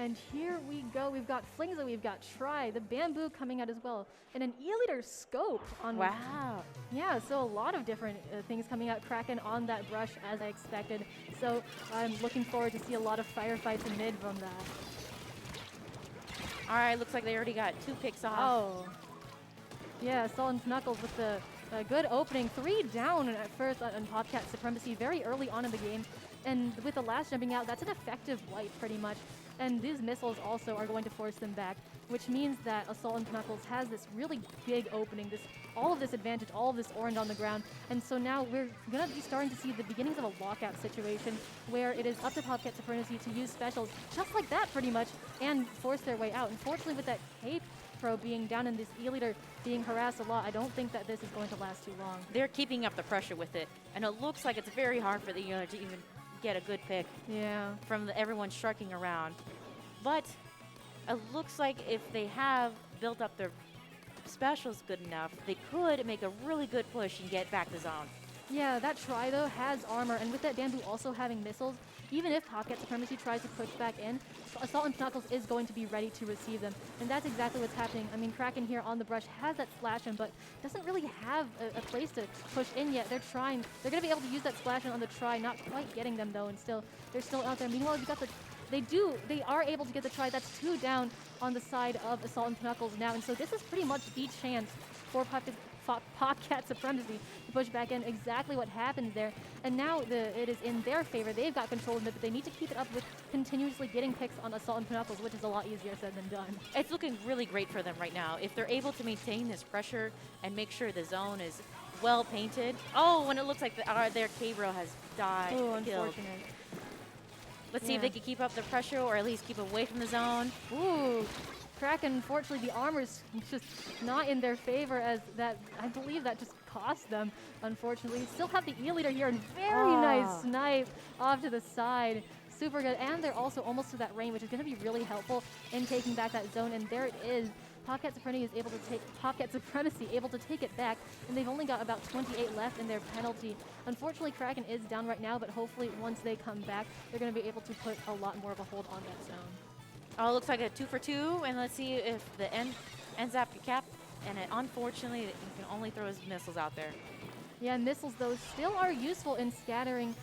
And here we go. We've got Flingza, we've got Try, the Bamboo coming out as well, and an E-liter scope on. Wow. Yeah, so a lot of different things coming out. Kraken on that brush as I expected. So I'm looking forward to see a lot of firefights in mid from that. All right, looks like they already got 2 picks off. Oh. Yeah, Pknuckles with the good opening. 3 down at first on Popcat Supremacy very early on in the game. And with the last jumping out, that's an effective wipe pretty much. And these missiles also are going to force them back, which means that Pknuckles has this really big opening, all of this advantage, all of this orange on the ground. And so now we're going to be starting to see the beginnings of a lockout situation where it is up to Popcat Supremacy to use specials just like that pretty much and force their way out. Unfortunately, with that Cape Pro being down and this E-liter being harassed a lot, I don't think that this is going to last too long. They're keeping up the pressure with it, and it looks like it's very hard for the E-liter to even get a good pick. Yeah. From everyone striking around. But it looks like if they have built up their specials good enough, they could make a really good push and get back to zone. Yeah, that Try, though, has armor, and with that Bamboo also having missiles, even if Popcat Supremacy tries to push back in, Pknuckles is going to be ready to receive them, and that's exactly what's happening. I mean, Kraken here on the brush has that splash in, but doesn't really have a place to push in yet. They're trying. They're going to be able to use that splash in on the Try, not quite getting them, though, and they're still out there. Meanwhile, you got the... They are able to get the Try. That's 2 down on the side of Pknuckles now, and so this is pretty much the chance for Popcat Supremacy to push back in. Exactly what happened there. And now it is in their favor. They've got control of it, but they need to keep it up with continuously getting picks on Pknuckles, which is a lot easier said than done. It's looking really great for them right now. If they're able to maintain this pressure and make sure the zone is well painted. Oh, when it looks like their K-Bro has died. Oh, unfortunate. Let's see if they can keep up the pressure or at least keep away from the zone. Ooh. Kraken, unfortunately, the armor's just not in their favor as that, I believe that just cost them, unfortunately. Still have the E-liter here and very nice snipe off to the side. Super good. And they're also almost to that range, which is going to be really helpful in taking back that zone. And there it is. Popcat Supremacy able to take it back, and they've only got about 28 left in their penalty. Unfortunately, Kraken is down right now, but hopefully once they come back, they're going to be able to put a lot more of a hold on that zone. Oh, it looks like a 2 for 2, and let's see if the ends up cap. And unfortunately, he can only throw his missiles out there. Yeah, missiles, though, still are useful in scattering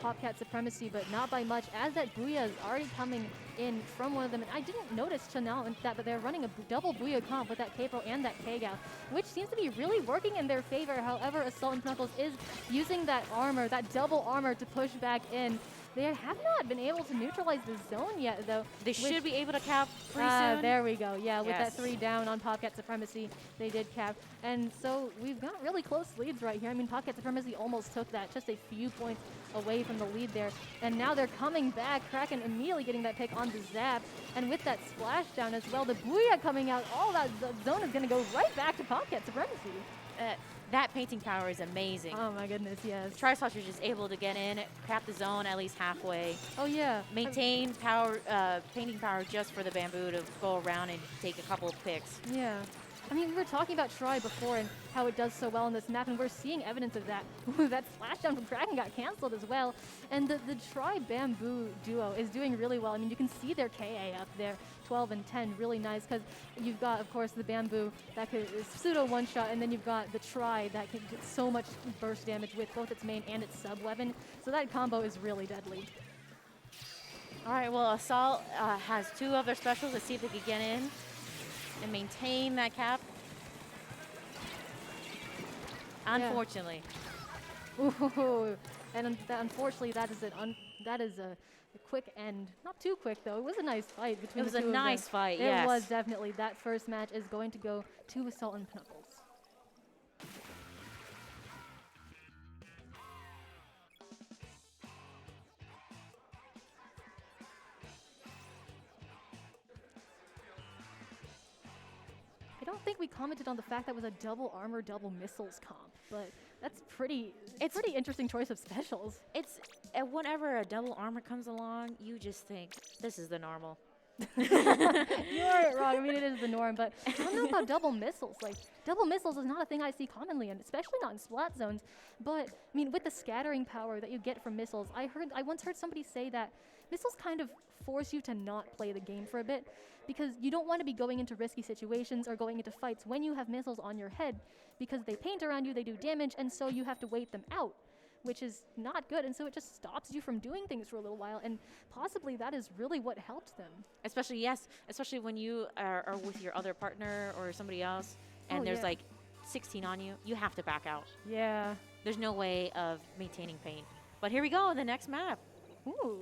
Popcat Supremacy, but not by much, as that Booyah is already coming in from one of them. And I didn't notice till now that, but they're running a double Booyah comp with that K-Pro and that K-Gal, which seems to be really working in their favor. However, Pknuckles is using that armor, that double armor, to push back in. They have not been able to neutralize the zone yet, though. They should be able to cap pretty soon. There we go. Yeah, with that 3 down on Popcat Supremacy, they did cap. And so we've got really close leads right here. I mean, Popcat Supremacy almost took that, just a few points away from the lead there. And now they're coming back. Kraken immediately getting that pick on the Zap. And with that splashdown as well, the Booyah coming out, all that zone is going to go right back to Popcat Supremacy. That painting power is amazing. Oh my goodness, yes. Tri-Slosh is just able to get in, cap the zone at least halfway. Oh yeah. Maintain power, painting power just for the Bamboo to go around and take a couple of picks. Yeah. I mean, we were talking about Try before and how it does so well in this map, and we're seeing evidence of that. That splashdown from Kraken got canceled as well. And the Try Bamboo duo is doing really well. I mean, you can see their KA up there, 12 and 10, really nice, because you've got, of course, the Bamboo that could pseudo one-shot, and then you've got the Try that can get so much burst damage with both its main and its sub-weapon. So that combo is really deadly. All right, well, Assault has 2 of their specials. Let's see if they can get in and maintain that cap. Unfortunately. Ooh, and unfortunately, that is a quick end. Not too quick, though. It was a nice fight between the two of them. It was a nice fight, yes. It was definitely. That first match is going to go to Assault and Pknuckles. I don't think we commented on the fact that it was a double armor, double missiles comp, but that's pretty interesting choice of specials. It's whenever a double armor comes along, you just think this is the normal. You aren't wrong. I mean, it is the norm, but I don't know about double missiles. Like, double missiles is not a thing I see commonly, and especially not in splat zones. But I mean, with the scattering power that you get from missiles, I once heard somebody say that missiles kind of force you to not play the game for a bit because you don't want to be going into risky situations or going into fights when you have missiles on your head because they paint around you, they do damage, and so you have to wait them out, which is not good, and so it just stops you from doing things for a little while, and possibly that is really what helped them. Especially when you are with your other partner or somebody else, and there's like 16 on you, you have to back out. Yeah. There's no way of maintaining pain. But here we go, the next map. Ooh.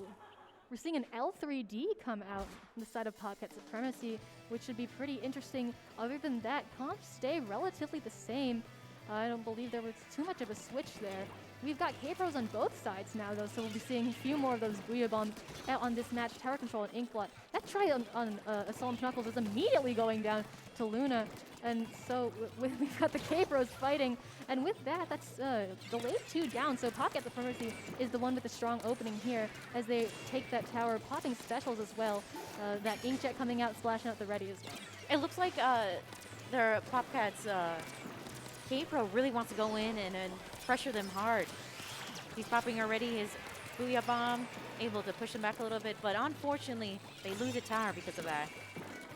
We're seeing an L3D come out on the side of Popcat Supremacy, which should be pretty interesting. Other than that, comps stay relatively the same. I don't believe there was too much of a switch there. We've got K-Pros on both sides now, though, so we'll be seeing a few more of those Booyah Bombs out on this match. Tower Control and Inkblot. That try on Assault Pknuckles is immediately going down to Luna. And so we've got the K-Pros fighting. And with that, that's delayed 2 down. So Popcat Supremacy is the one with the strong opening here as they take that tower, popping specials as well. That Inkjet coming out, splashing out the ready as well. It looks like their Popcat's K-Pro really wants to go in and pressure them hard. He's popping already his Booyah Bomb, able to push them back a little bit, but unfortunately, they lose a tower because of that.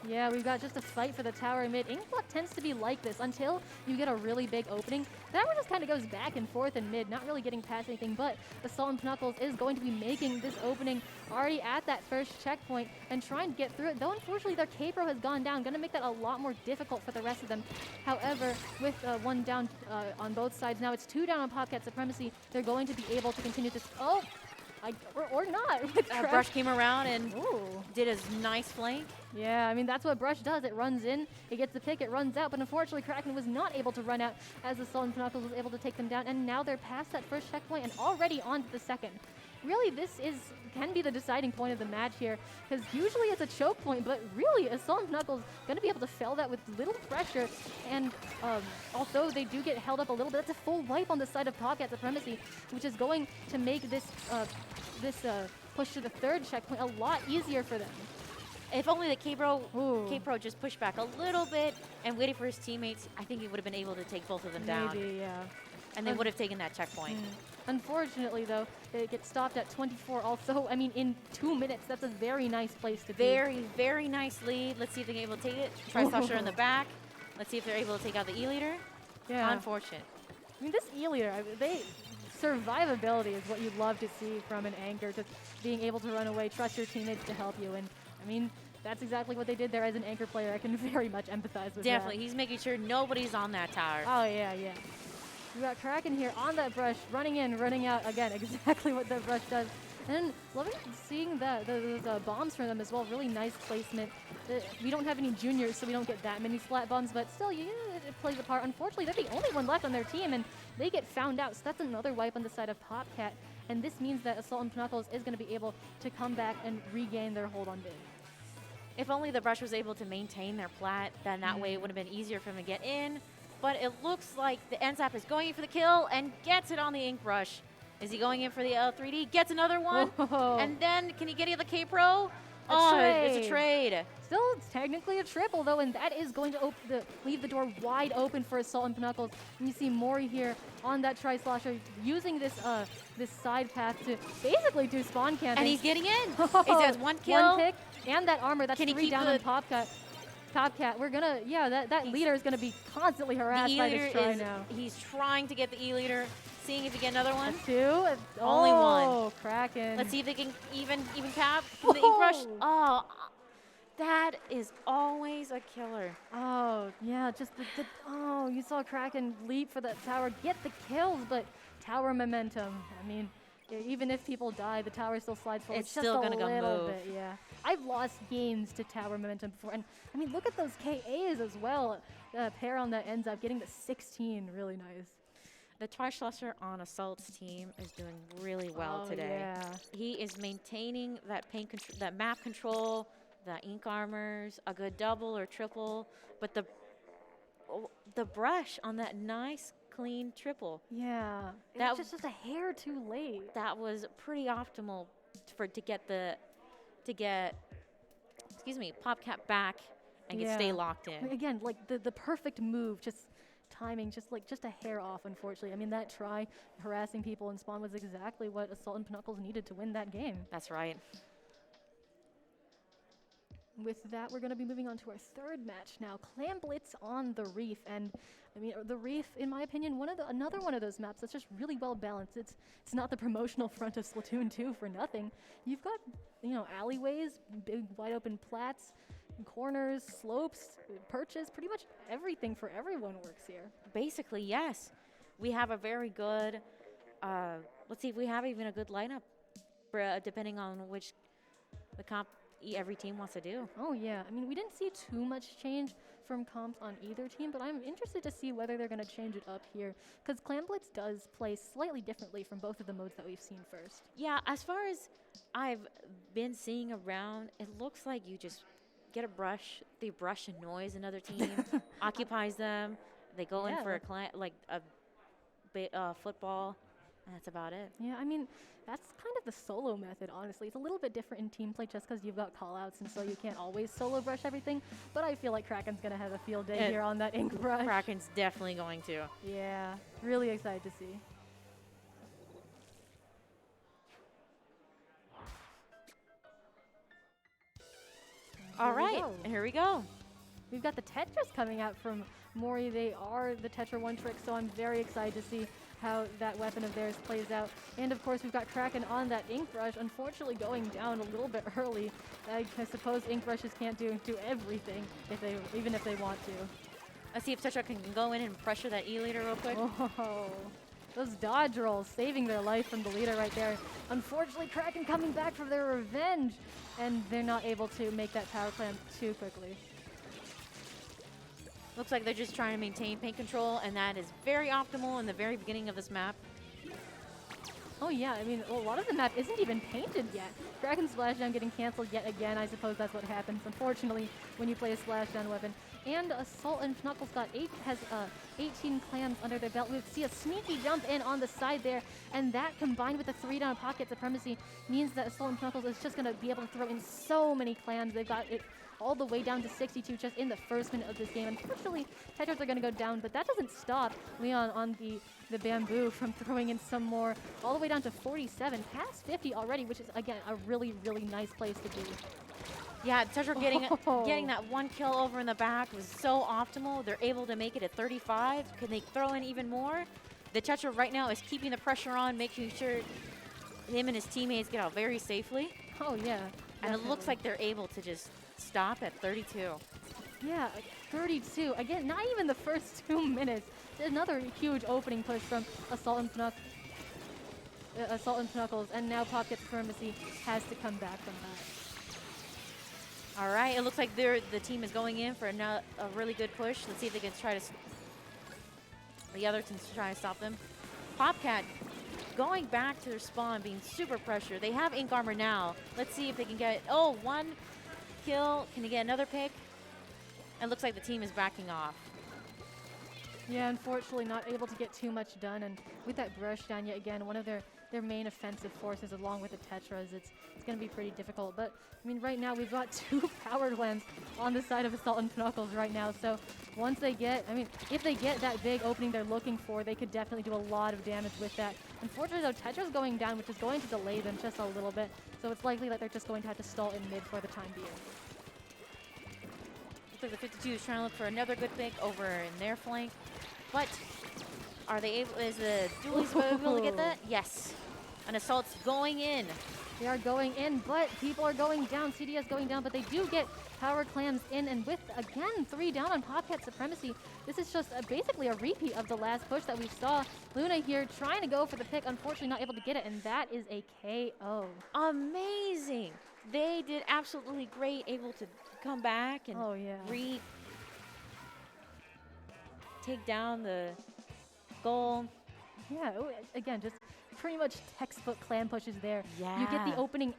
Yeah, we've got just a fight for the tower mid. Inkblot tends to be like this until you get a really big opening. That one just kind of goes back and forth in mid, not really getting past anything, but Assault Pknuckles is going to be making this opening already at that first checkpoint and trying to get through it, though unfortunately their K-Pro has gone down, going to make that a lot more difficult for the rest of them. However, with 1 down on both sides, now it's 2 down on Popcat Supremacy, they're going to be able to continue this. Oh! Or not. Brush came around and Ooh. did a nice flank. Yeah, I mean, that's what Brush does. It runs in, it gets the pick, it runs out, but unfortunately Kraken was not able to run out as the Assault Pknuckles was able to take them down, and now they're past that first checkpoint and already on to the second. Really, this can be the deciding point of the match here, because usually it's a choke point, but really, Assault Pknuckles going to be able to fail that with little pressure, and although they do get held up a little bit, that's a full wipe on the side of Popcat Supremacy, which is going to make this push to the third checkpoint a lot easier for them. If only the K-Pro just pushed back a little bit and waited for his teammates, I think he would have been able to take both of them down. Maybe, yeah. And they would have taken that checkpoint. Unfortunately, though, they get stopped at 24. Also, I mean, in 2 minutes, that's a very nice place to be. Very, very nice lead. Let's see if they're able to take it. Tri-Slasher in the back. Let's see if they're able to take out the E-Leader. Yeah. Unfortunate. I mean, this E-Leader, survivability is what you'd love to see from an anchor, just being able to run away, trust your teammates to help you. And, I mean, that's exactly what they did there as an anchor player. I can very much empathize with Definitely. that. He's making sure nobody's on that tower. Oh, yeah, yeah. We got Kraken here on that brush, running in, running out. Again, exactly what that brush does. And then loving seeing those bombs from them as well. Really nice placement. We don't have any juniors, so we don't get that many splat bombs, but still, yeah, it plays a part. Unfortunately, they're the only one left on their team, and they get found out. So that's another wipe on the side of Popcat. And this means that Assault Pknuckles is going to be able to come back and regain their hold on mid. If only the brush was able to maintain their plat, then that way it would have been easier for them to get in. But it looks like the NZAP is going in for the kill and gets it on the Ink Brush. Is he going in for the L3D? Gets another one. Whoa. And then, can he get the K-Pro? Oh, it's a trade. Still, it's technically a triple, though, and that is going to leave the door wide open for Assault Pknuckles. And you see Mori here on that Tri-Slosher using this side path to basically do spawn camping. And he's getting in. He has 1 kill. 1 pick, and that armor. That's 3 down on Popcat. We're gonna, that leader is gonna be constantly harassed by this try now. He's trying to get the E-Leader, seeing if he get another one. That's 2. Only 1. Oh, Kraken. Let's see if they can even cap from the Ink Brush. Oh, that is always a killer. Oh, yeah, just you saw Kraken leap for that tower, get the kills, but tower momentum. I mean, even if people die, the tower still slides forward. It's still gonna go a little move. bit, yeah. I've lost games to tower momentum before, and I mean, look at those KAs as well. Pair on that ends up getting the 16, really nice. The Tri-Slasher on Assault's team is doing really well today. Yeah. He is maintaining that that map control, the ink armors, a good double or triple, but the brush on that nice clean triple. Yeah, that was just a hair too late. That was pretty optimal to get Popcat back and stay locked in. Again, like the perfect move, just timing, just a hair off, unfortunately. I mean, that try harassing people in spawn was exactly what Assault Pknuckles needed to win that game. That's right. With that, we're going to be moving on to our third match now. Clam Blitz on the Reef. And I mean, the Reef, in my opinion, another one of those maps that's just really well balanced. It's not the promotional front of Splatoon 2 for nothing. You've got, alleyways, big wide open plats, corners, slopes, perches, pretty much everything for everyone works here. Basically, yes. We have a very good, let's see if we have even a good lineup for, depending on which the comp every team wants to do. Oh yeah, I mean, we didn't see too much change from comps on either team, but I'm interested to see whether they're going to change it up here, because Clam Blitz does play slightly differently from both of the modes that we've seen first. Yeah, as far as I've been seeing around, it looks like you just get a brush, they brush and noise another team, occupies them, they go in for a football, and that's about it. Yeah, I mean, that's kind of the solo method, honestly. It's a little bit different in team play just because you've got callouts, and so you can't always solo brush everything, but I feel like Kraken's going to have a field day here on that ink brush. Kraken's definitely going to. Yeah, really excited to see. All right, here we go. We've got the Tetras coming out from Mori. They are the Tetra one trick, so I'm very excited to see how that weapon of theirs plays out. And of course, we've got Kraken on that ink brush, unfortunately going down a little bit early. I suppose ink brushes can't do everything even if they want to. Let's see if Tetra can go in and pressure that E leader real quick. Oh, those dodge rolls saving their life from the leader right there. Unfortunately, Kraken coming back for their revenge, and they're not able to make that power clamp too quickly. Looks like they're just trying to maintain paint control, and that is very optimal in the very beginning of this map. Oh yeah, I mean, a lot of the map isn't even painted yet. Kraken Splashdown getting canceled yet again. I suppose that's what happens, unfortunately, when you play a Splashdown weapon. And Assault and Pknuckles has 18 clams under their belt. We see a sneaky jump in on the side there, and that combined with the 3-down Pocket Supremacy means that Assault and Pknuckles is just going to be able to throw in so many clams. They've got it all the way down to 62 just in the first minute of this game. Unfortunately, Tetras are going to go down, but that doesn't stop Leon on the bamboo from throwing in some more, all the way down to 47, past 50 already, which is, again, a really, really nice place to be. Yeah, Tetra getting that one kill over in the back was so optimal. They're able to make it at 35. Can they throw in even more? The Tetra right now is keeping the pressure on, making sure him and his teammates get out very safely. Oh, yeah. And it looks like they're able to just stop at 32. Yeah, 32. Again, not even the first 2 minutes. Another huge opening push from Assault and Pknuckles, and now Popcat Supremacy has to come back from that. All right, it looks like the team is going in for a really good push. Let's see if they can the other teams try to stop them. Popcat going back to their spawn, being super pressured. They have ink armor now. Let's see if they can get, one kill. Can they get another pick? And it looks like the team is backing off. Yeah, unfortunately not able to get too much done, and with that brush down yet again, one of their main offensive forces along with the Tetras, it's going to be pretty difficult. But, I mean, right now we've got 2 power glams on the side of Assault and Pknuckles right now, so once they get, if they get that big opening they're looking for, they could definitely do a lot of damage with that. Unfortunately, though, Tetra's going down, which is going to delay them just a little bit, so it's likely that they're just going to have to stall in mid for the time being. Looks like the 52 is trying to look for another good pick over in their flank, but are they able, is the Dualies able to get that? Yes. An Assault's going in. They are going in, but people are going down. CDS going down, but they do get power clams in, and with, again, 3 down on Popcat Supremacy, this is just basically a repeat of the last push that we saw. Luna here trying to go for the pick, unfortunately not able to get it, and that is a KO. Amazing. They did absolutely great, able to come back and take down the goal. Yeah, again, just pretty much textbook clam pushes there. Yeah. You get the opening